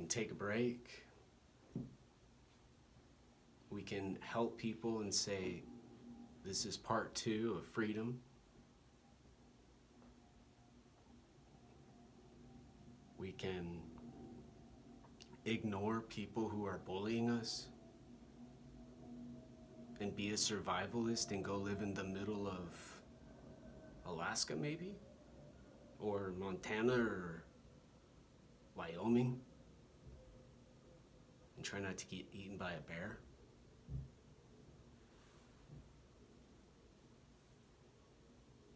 can take a break. We can help people and say, this is part 2 of freedom. We can ignore people who are bullying us and be a survivalist and go live in the middle of Alaska maybe, or Montana or Wyoming, and try not to get eaten by a bear.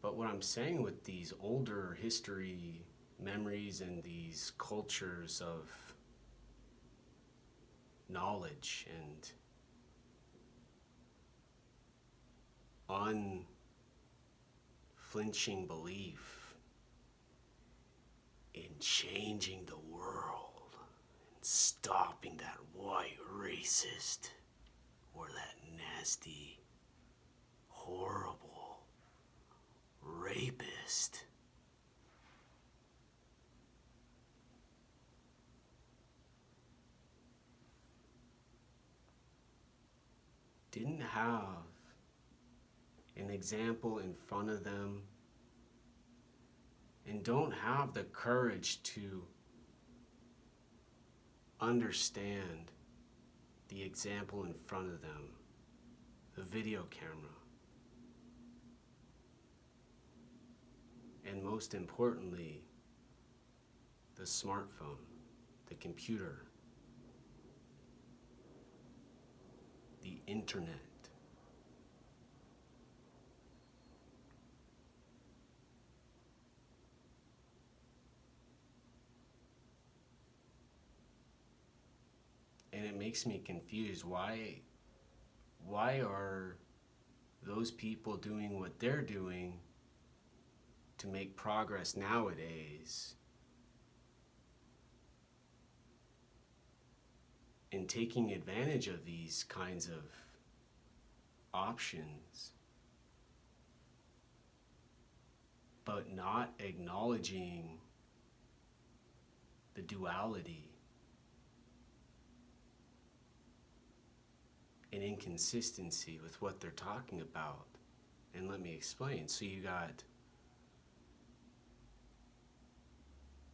But what I'm saying with these older history memories and these cultures of knowledge and unflinching belief in changing the world and stopping that white racist or that nasty, horrible rapist. Didn't have an example in front of them and don't have the courage to understand the example in front of them, the video camera. And most importantly, the smartphone, the computer, the internet. And it makes me confused. Why are those people doing what they're doing to make progress nowadays and taking advantage of these kinds of options, but not acknowledging the duality and inconsistency with what they're talking about? And let me explain. So you got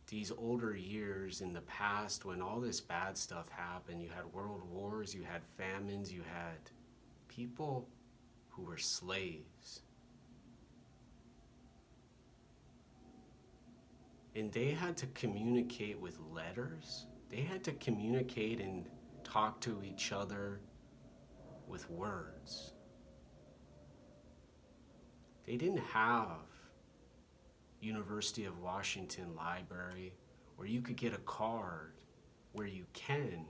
these older years in the past when all this bad stuff happened. You had world wars, you had famines, you had people who were slaves. And they had to communicate with letters. They had to communicate and talk to each other with words. They didn't have University of Washington Library where you could get a card, where you can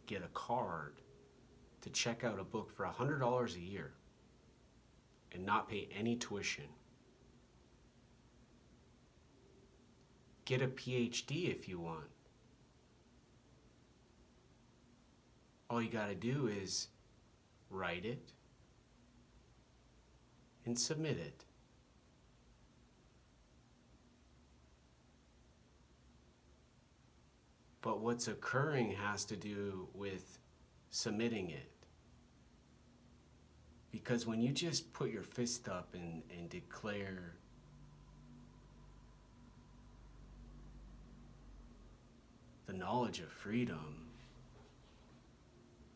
get a card to check out a book for $100 a year and not pay any tuition. Get a PhD if you want. All you gotta do is write it and submit it. But what's occurring has to do with submitting it. Because when you just put your fist up and declare the knowledge of freedom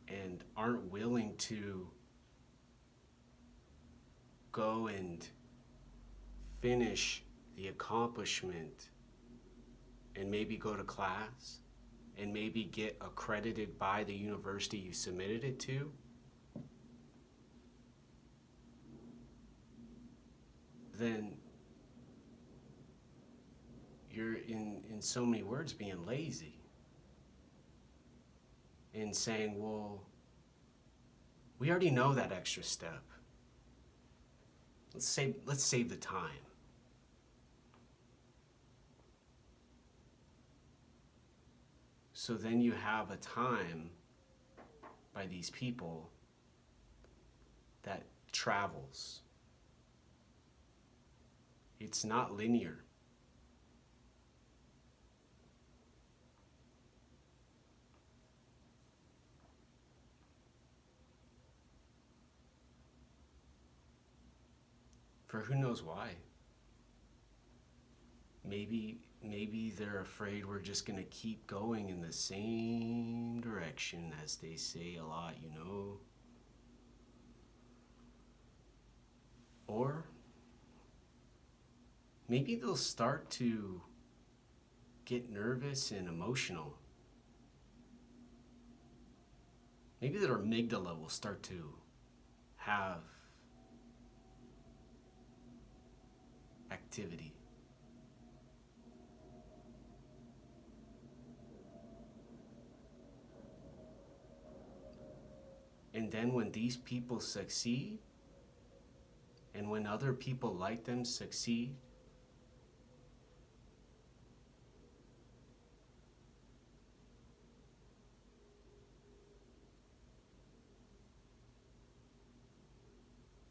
and aren't willing to go and finish the accomplishment and maybe go to class and maybe get accredited by the university you submitted it to, then you're in so many words being lazy and saying, well, we already know that extra step. Let's save the time. So then you have a time by these people that travels. It's not linear. for who knows why. Maybe they're afraid we're just going to keep going in the same direction, as they say a lot, you know. Or maybe they'll start to get nervous and emotional. Maybe their amygdala will start to have activity. And then when these people succeed, and when other people like them succeed,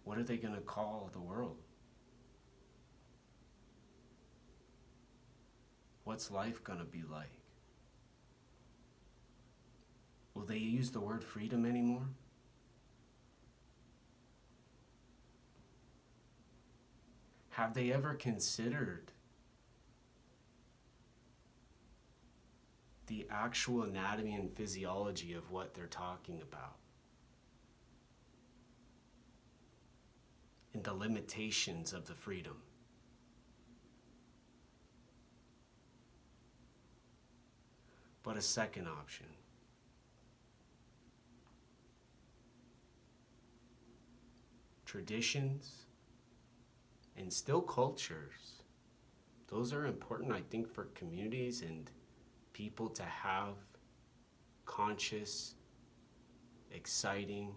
what are they going to call the world? What's life going to be like? Will they use the word freedom anymore? Have they ever considered the actual anatomy and physiology of what they're talking about? And the limitations of the freedom? But a second option. Traditions and still cultures. Those are important, I think, for communities and people to have conscious, exciting,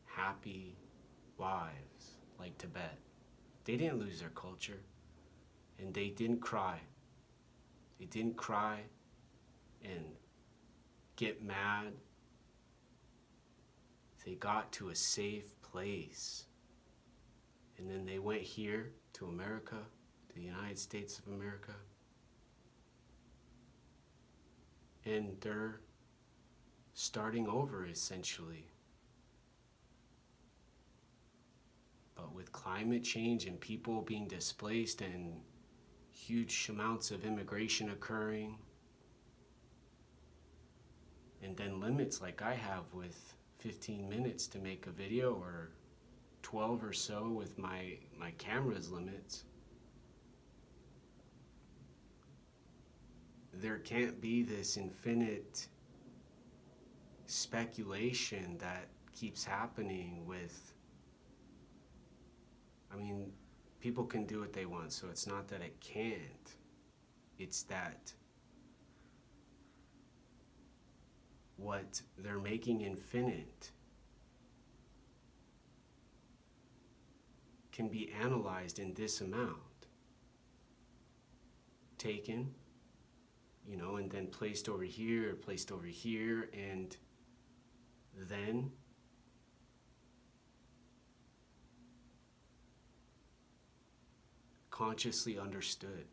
happy lives like Tibet. They didn't lose their culture, and they didn't cry. They didn't cry and get mad. They got to a safe place. And then they went here to America, to the United States of America. And they're starting over, essentially. But with climate change and people being displaced and huge amounts of immigration occurring, and then limits like I have with 15 minutes to make a video, or 12 or so with my camera's limits, there can't be this infinite speculation that keeps happening with, I mean, people can do what they want, so it's not that it can't. It's that what they're making infinite can be analyzed in this amount, taken, and then placed over here, and then consciously understood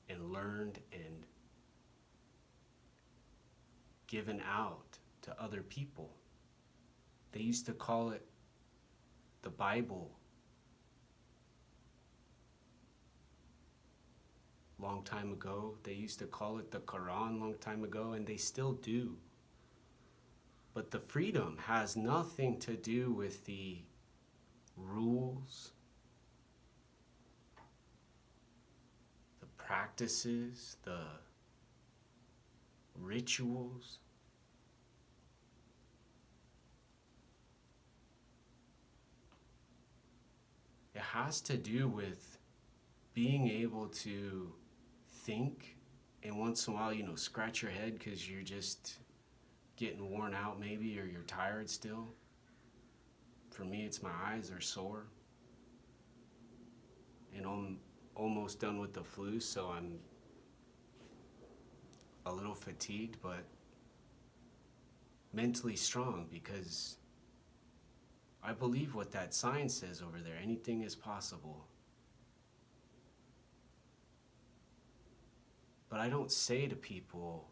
and learned and given out to other people. They used to call it the Bible long time ago. They used to call it the Quran long time ago, and they still do. But the freedom has nothing to do with the rules, the practices, the rituals. It has to do with being able to think, and once in a while, scratch your head because you're just getting worn out maybe, or you're tired still. For me, it's my eyes are sore, and I'm almost done with the flu, so I'm a little fatigued, but mentally strong, because I believe what that sign says over there: anything is possible. But I don't say to people,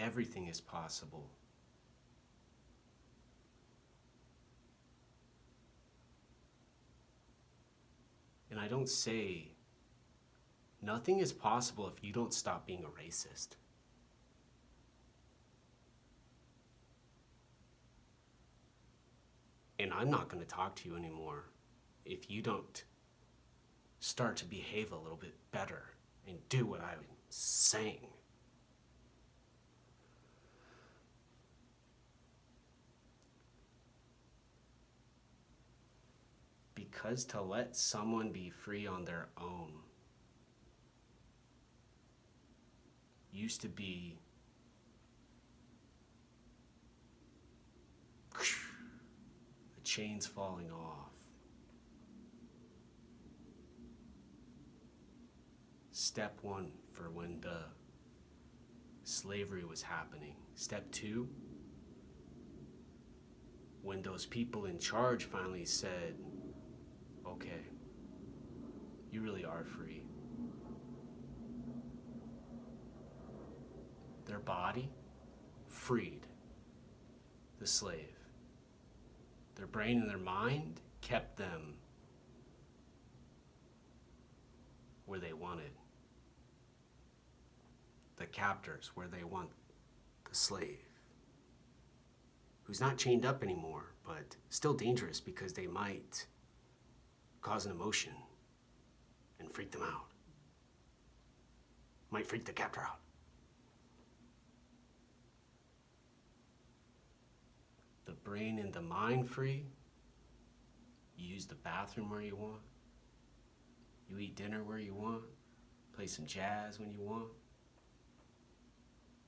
everything is possible. don't say nothing is possible if you don't stop being a racist. And I'm not going to talk to you anymore if you don't start to behave a little bit better and do what I'm saying. Because to let someone be free on their own used to be the chains falling off. Step one for when the slavery was happening. Step two, when those people in charge finally said, okay, you really are free. Their body freed the slave. Their brain and their mind kept them where they wanted. The captors where they want the slave, who's not chained up anymore, but still dangerous because they might cause an emotion and freak them out. Might freak the captor out. The brain and the mind free. You use the bathroom where you want. You eat dinner where you want. Play some jazz when you want.